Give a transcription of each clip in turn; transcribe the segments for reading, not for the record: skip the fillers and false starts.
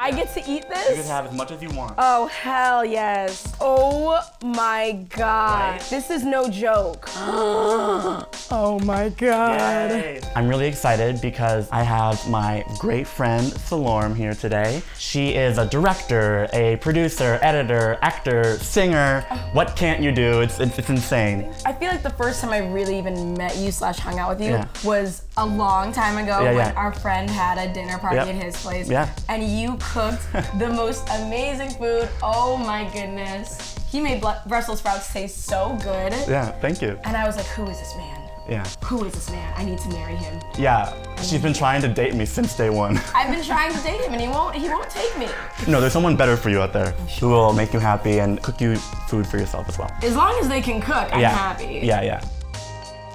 I get to eat this? You can have as much as you want. Oh, hell yes. Oh my God. Right? This is no joke. Oh my God. Yay. I'm really excited because I have my great friend Selorm here today. She is a director, a producer, editor, actor, singer. What can't you do? It's insane. I feel like the first time I really even met you / hung out with you was a long time ago when our friend had a dinner party at his place. And you cooked the most amazing food. Oh my goodness. He made Brussels sprouts taste so good. Yeah, thank you. And I was like, who is this man? Yeah. Who is this man? I need to marry him. Yeah, she's been trying to date me since day one. I've been trying to date him and he won't take me. No, there's someone better for you out there who will make you happy and cook you food for yourself as well. As long as they can cook, I'm happy. Yeah.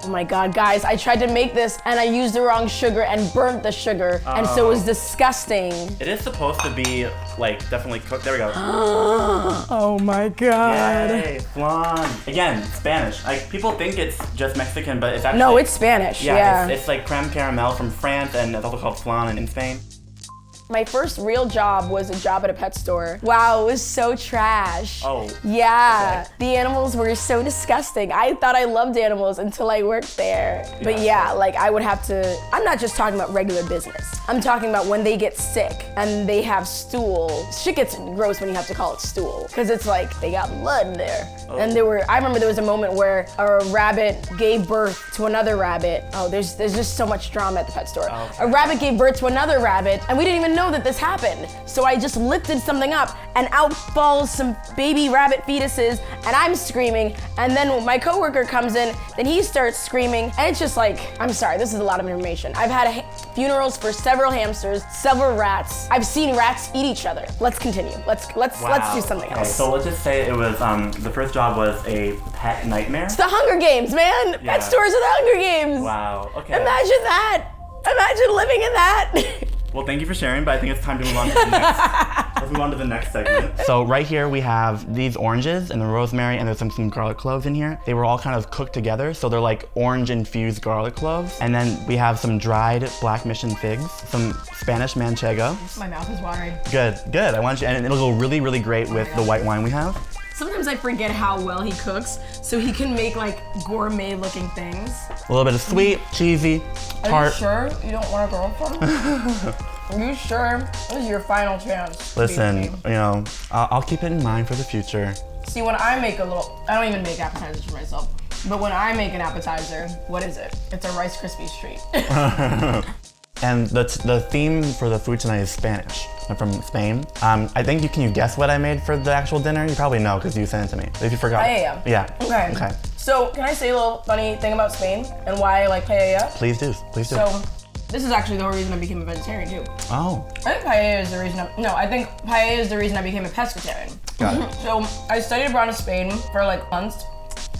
Oh my God, guys, I tried to make this and I used the wrong sugar and burnt the sugar, and so it was disgusting. It is supposed to be, like, definitely cooked. There we go. Oh my God. Yay, flan. Again, Spanish. Like, people think it's just Mexican, but it's actually... No, it's Spanish, yeah. It's like creme caramel from France, and it's also called flan in Spain. My first real job was a job at a pet store. Wow, it was so trash. Oh. Yeah, Okay. the animals were so disgusting. I thought I loved animals until I worked there. But yeah, like I would have to, I'm not just talking about regular business. I'm talking about when they get sick and they have stool. Shit gets gross when you have to call it stool, because it's like they got blood in there. Oh. And I remember there was a moment where a rabbit gave birth to another rabbit. Oh, there's just so much drama at the pet store. Okay. A rabbit gave birth to another rabbit, and we didn't even know that this happened. So I just lifted something up and out falls some baby rabbit fetuses and I'm screaming, and then when my coworker comes in, then he starts screaming, and it's just like, I'm sorry, this is a lot of information. I've had funerals for several hamsters, several rats. I've seen rats eat each other. Let's continue. Let's do something else. So let's just say it was, the first job was a pet nightmare. It's the Hunger Games, man. Yeah. Pet stores are the Hunger Games. Wow, okay. Imagine that. Imagine living in that. Well, thank you for sharing, but I think it's time to move on to the next. Let's move on to the next segment. So right here we have these oranges and the rosemary, and there's some garlic cloves in here. They were all kind of cooked together, so they're like orange-infused garlic cloves. And then we have some dried black mission figs, some Spanish manchego. My mouth is watering. Good. I want you, and it'll go really, really great with the white wine we have. Sometimes I forget how well he cooks, so he can make like gourmet-looking things. A little bit of sweet, cheesy, tart. Are you sure you don't want a girlfriend? Are you sure? This is your final chance. Listen, you know, I'll keep it in mind for the future. See, when I make I don't even make appetizers for myself, but when I make an appetizer, what is it? It's a Rice Krispies treat. And the theme for the food tonight is Spanish. I'm from Spain. I think can you guess what I made for the actual dinner? You probably know because you sent it to me. If you forgot. Paella. Yeah. Okay. So, can I say a little funny thing about Spain and why I like paella? Please do. So, this is actually the whole reason I became a vegetarian too. Oh. I think paella is the reason I think paella is the reason I became a pescatarian. Got it. So, I studied abroad in Spain for like months.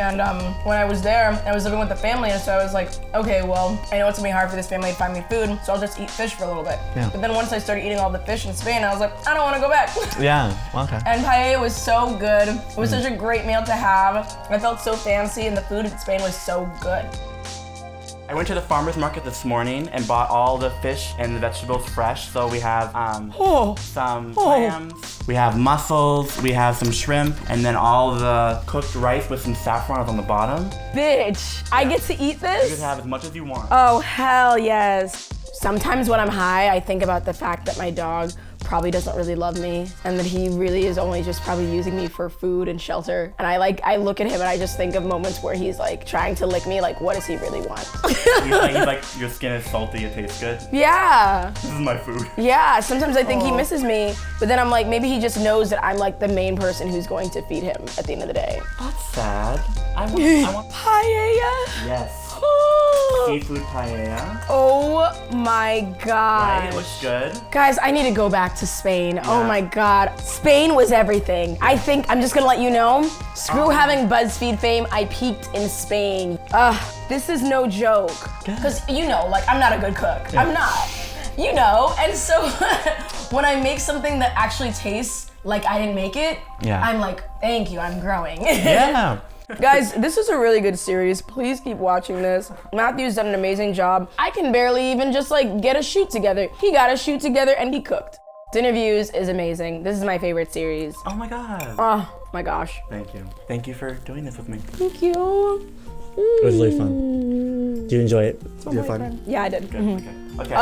And when I was there, I was living with the family, and so I was like, okay, well, I know it's gonna be hard for this family to find me food, so I'll just eat fish for a little bit. Yeah. But then once I started eating all the fish in Spain, I was like, I don't wanna go back. Yeah, okay. And paella was so good. It was such a great meal to have. I felt so fancy, and the food in Spain was so good. I went to the farmer's market this morning and bought all the fish and the vegetables fresh. So we have some clams, we have mussels, we have some shrimp, and then all the cooked rice with some saffron on the bottom. Bitch, I get to eat this? You can have as much as you want. Oh, hell yes. Sometimes when I'm high, I think about the fact that my dog probably doesn't really love me, and that he really is only just probably using me for food and shelter. And I look at him and I just think of moments where he's like trying to lick me, like what does he really want? he's like, your skin is salty, it tastes good. Yeah. This is my food. Yeah, sometimes I think he misses me, but then I'm like, maybe he just knows that I'm like the main person who's going to feed him at the end of the day. That's sad. I want Paella? Yes. Seafood paella. Oh my God. Right, it looks good. Guys, I need to go back to Spain. Yeah. Oh my God. Spain was everything. I think, I'm just gonna let you know, screw having BuzzFeed fame, I peaked in Spain. This is no joke. Because you know, like I'm not a good cook. Yeah. I'm not. You know, and so when I make something that actually tastes like I didn't make it, I'm like, thank you, I'm growing. Yeah. Guys, this is a really good series. Please keep watching this. Matthew's done an amazing job. I can barely even just like get a shoot together. He got a shoot together and he cooked. DinnerViews is amazing. This is my favorite series. Oh my god. Oh my gosh. Thank you. Thank you for doing this with me. Thank you. It was really fun. Do you enjoy it? Did you have fun? Yeah, I did. Good. Okay.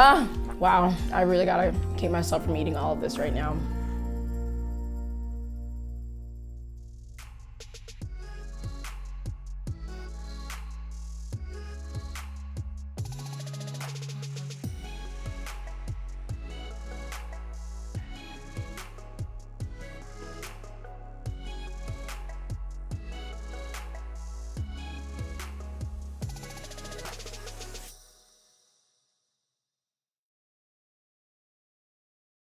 Wow. I really gotta keep myself from eating all of this right now.